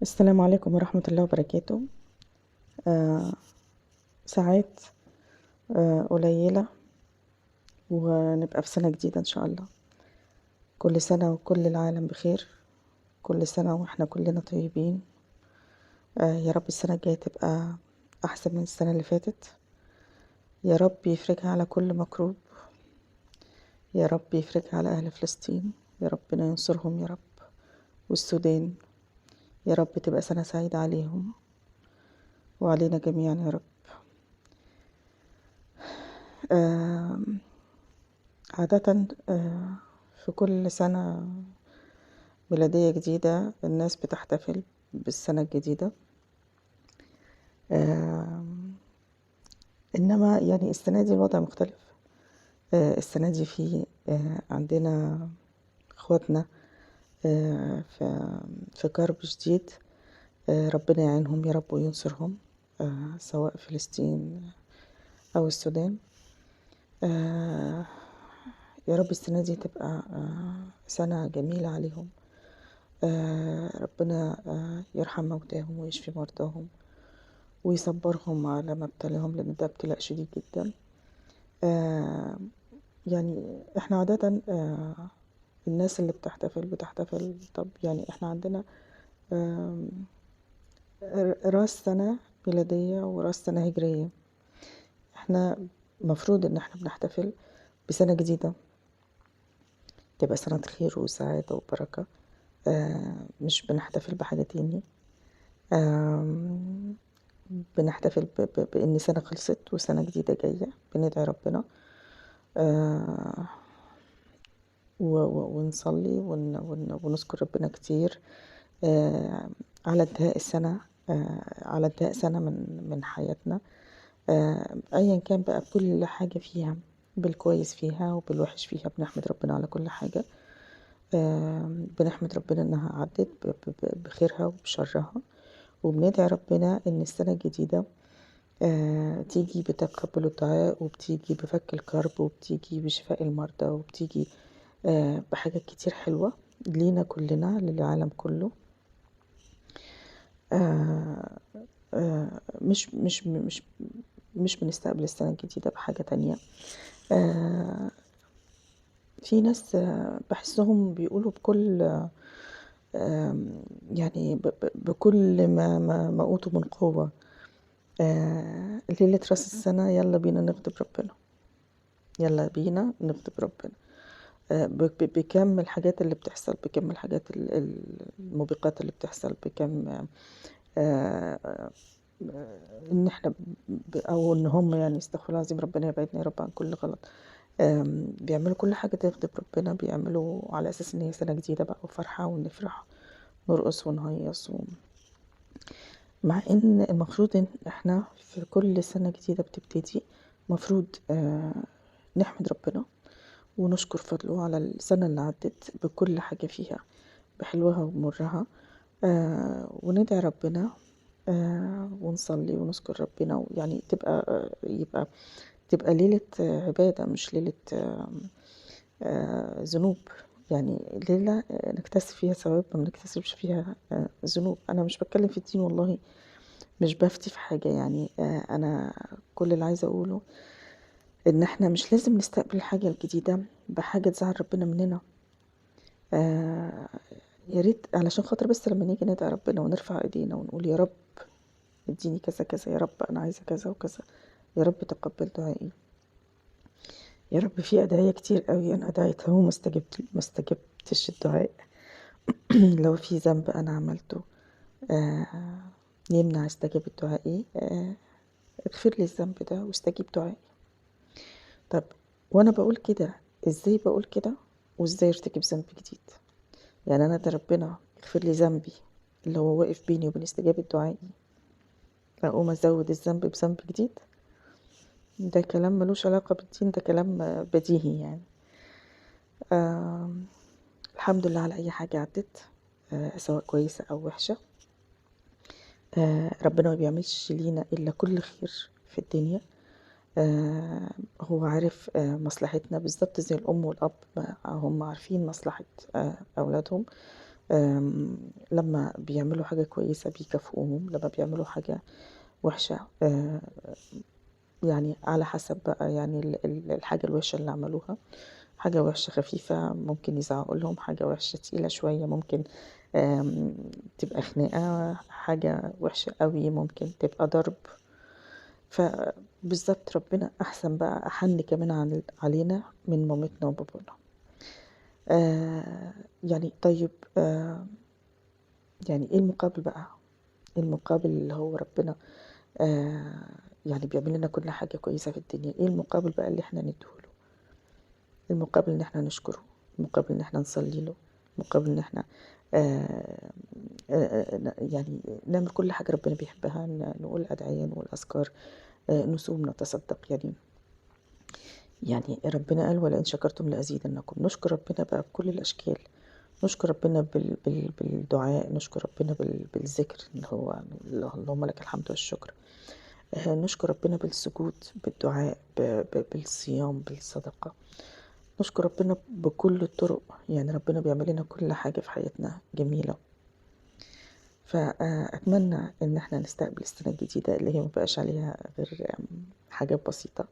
السلام عليكم ورحمة الله وبركاته. آه ساعات قليلة ونبقى في سنة جديدة إن شاء الله. كل سنة وكل العالم بخير، كل سنة وإحنا كلنا طيبين. يا رب السنة الجاية تبقى أحسن من السنة اللي فاتت. يا رب يفرجها على كل مكروب، يا رب يفرجها على أهل فلسطين، يا ربنا ينصرهم يا رب، والسودان. يا رب تبقى سنة سعيدة عليهم وعلينا جميعا يا رب. آه عادة في كل سنة ميلادية جديدة الناس بتحتفل بالسنة الجديدة. إنما يعني السنة دي الوضع مختلف. السنة دي في عندنا اخواتنا في كرب شديد. ربنا يعينهم يا رب وينصرهم، سواء فلسطين أو السودان. يا رب السنة دي تبقى سنة جميلة عليهم. ربنا يرحم موتاهم ويشفي مرضاهم ويصبرهم على ما ابتلاهم، لأن ده ابتلاء شديد جدا. يعني احنا عادة الناس اللي بتحتفل. طب يعني احنا عندنا راس سنة ميلادية وراس سنة هجرية. احنا مفروض ان احنا بنحتفل بسنة جديدة تبقى سنة خير وسعادة وبركة. مش بنحتفل بحاجة تاني. بنحتفل بإن سنة خلصت وسنة جديدة جاية. بندعي ربنا ونصلي ونذكر ربنا كتير على انتهاء السنة، على انتهاء سنة من حياتنا. أيا كان بقى كل حاجة فيها، بالكويس فيها وبالوحش فيها، بنحمد ربنا على كل حاجة. بنحمد ربنا إنها عدت بخيرها وبشرها، وبندعي ربنا إن السنة الجديدة تيجي بتقبل الدعاء، وبتيجي بفك الكرب، وبتيجي بشفاء المرضى، وبتيجي بحاجات كتير حلوة لينا كلنا، للعالم كله. مش بنستقبل السنة الجديدة بحاجة تانية. في ناس بحسهم بيقولوا بكل يعني بكل ما أوتوا من قوة، ليلة راس السنة يلا بينا نغضب ربنا، يلا بينا نغضب ربنا. بكم الحاجات اللي بتحصل، بكم الحاجات الموبقات اللي بتحصل، بكم ان احنا او ان هم يعني استغفر الله العظيم، ربنا يبعدنا يا رب عن كل غلط. بيعملوا كل حاجة تغضب ربنا، بيعملوا على اساس ان هي سنة جديدة بقى وفرحة ونفرح نرقص ونهيص مع ان المفروض ان احنا في كل سنة جديدة بتبتدي مفروض نحمد ربنا ونشكر فضله على السنة اللي عدت بكل حاجة فيها، بحلوها ومرها. وندعي ربنا ونصلي ونذكر ربنا، يعني تبقى ليلة عبادة، مش ليلة ذنوب. يعني ليلة نكتسب فيها ثواب، ما نكتسبش فيها ذنوب. أنا مش بتكلم في الدين والله، مش بفتي في حاجة يعني. أنا كل اللي عايزة أقوله إن إحنا مش لازم نستقبل الحاجة الجديدة بحاجة تزعل ربنا مننا. يا ريت علشان خاطر بس لما نيجي ندعي ربنا ونرفع ايدينا ونقول يا رب اديني كذا كذا، يا رب انا عايزه كذا وكذا، يا رب تقبل دعائي. يا رب في ادعية كتير قوي انا دعيتها وما ما استجبتش الدعاء. لو في ذنب انا عملته يمنع استجابة دعائي، اغفر لي الذنب ده واستجيب دعائي. طب وانا بقول كده ازاي بقول كده وازاي ارتكب ذنب جديد؟ يعني انا ده ربنا يغفر لي ذنبي اللي هو واقف بيني وبين استجابة دعائي، اقوم ازود الذنب بذنب جديد؟ ده كلام ملوش علاقة بالدين، ده كلام بديهي يعني. الحمد لله على اي حاجة عدت، سواء كويسة او وحشة. ربنا ما بيعملش لينا الا كل خير في الدنيا. هو عارف مصلحتنا بالظبط زي الام والاب، هم عارفين مصلحة اولادهم. لمّا بيعملوا حاجة كويسة بيكافئوهم، لمّا بيعملوا حاجة وِحشة يعني على حسب بقى يعني الحاجة الوِحشة اللي عملوها، حاجة وِحشة خفيفة ممكن يزعقوا لهم، حاجة وِحشة تقيلة شوية ممكن آمم تبقى خناقة، حاجة وِحشة أوي ممكن تبقى ضرب. فبالضبط ربنا أحسن بقى أحَن كمان علينا من مامتنا وبابانا. يعني طيب يعني إيه المقابل بقى؟ إيه المقابل اللي هو ربنا يعني بيعمل لنا كل حاجة كويسة في الدنيا، إيه المقابل بقى اللي إحنا ندّيه له؟ المقابل إن إحنا نشكره، المقابل إن إحنا نصلّي له، المقابل إن إحنا آآ يعني نعمل كل حاجة ربنا بيحبها، نقول أدعية، نقول أذكار، نصوم، نتصدّق، يعني ربنا قال: "ولئن شكرتم لأزيدنكم." نشكر ربنا بقى بكل الأشكال، نشكر ربنا بالدعاء، نشكر ربنا بالذكر اللي هو اللهم لك الحمد والشكر، نشكر ربنا بالسجود، بالدعاء، بالصيام، بالصدقة، نشكر ربنا بكل الطرق، يعني ربنا بيعمل لنا كل حاجة في حياتنا جميلة. أتمنى إن إحنا نستقبل السنة الجديدة اللي هي ما بقاش عليها غير حاجات بسيطة،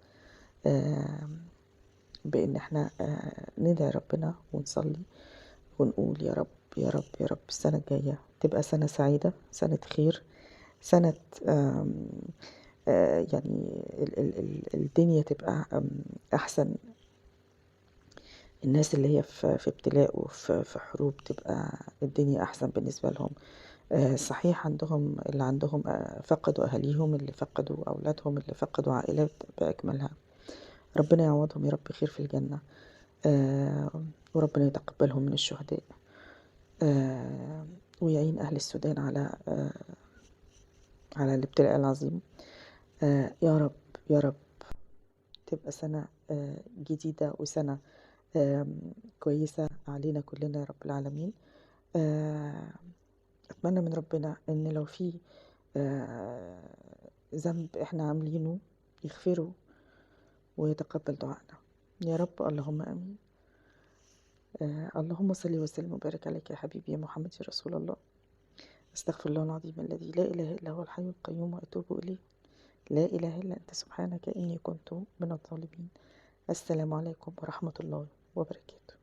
بإن إحنا ندعي ربنا ونصلي ونقول يا رب، يا رب، يا رب السنة الجاية تبقى سنة سعيدة، سنة خير، سنة يعني الدنيا تبقى أحسن، الناس اللي هي في ابتلاء وفي حروب تبقى الدنيا أحسن بالنسبة لهم. صحيح اللي عندهم فقدوا أهاليهم، اللي فقدوا أولادهم، اللي فقدوا عائلات بأكملها، ربنا يعوضهم يا رب خير في الجنة، وربنا يتقبلهم من الشهداء، ويعين أهل السودان على الابتلاء العظيم. يا رب، يا رب تبقى سنة جديدة وسنة كويسة علينا كلنا يا رب العالمين. أتمنى من ربنا إن لو في ذنب إحنا عاملينه يغفره ويتقبل دعائنا يا رب، اللهم آمين. اللهم صل وسلم وبارك عليك يا حبيبي يا محمد يا رسول الله. أستغفر الله العظيم الذي لا إله إلا هو الحي القيوم وأتوب إليه. لا إله إلا أنت سبحانك إني كنت من الظالمين. السلام عليكم ورحمة الله وبركاته.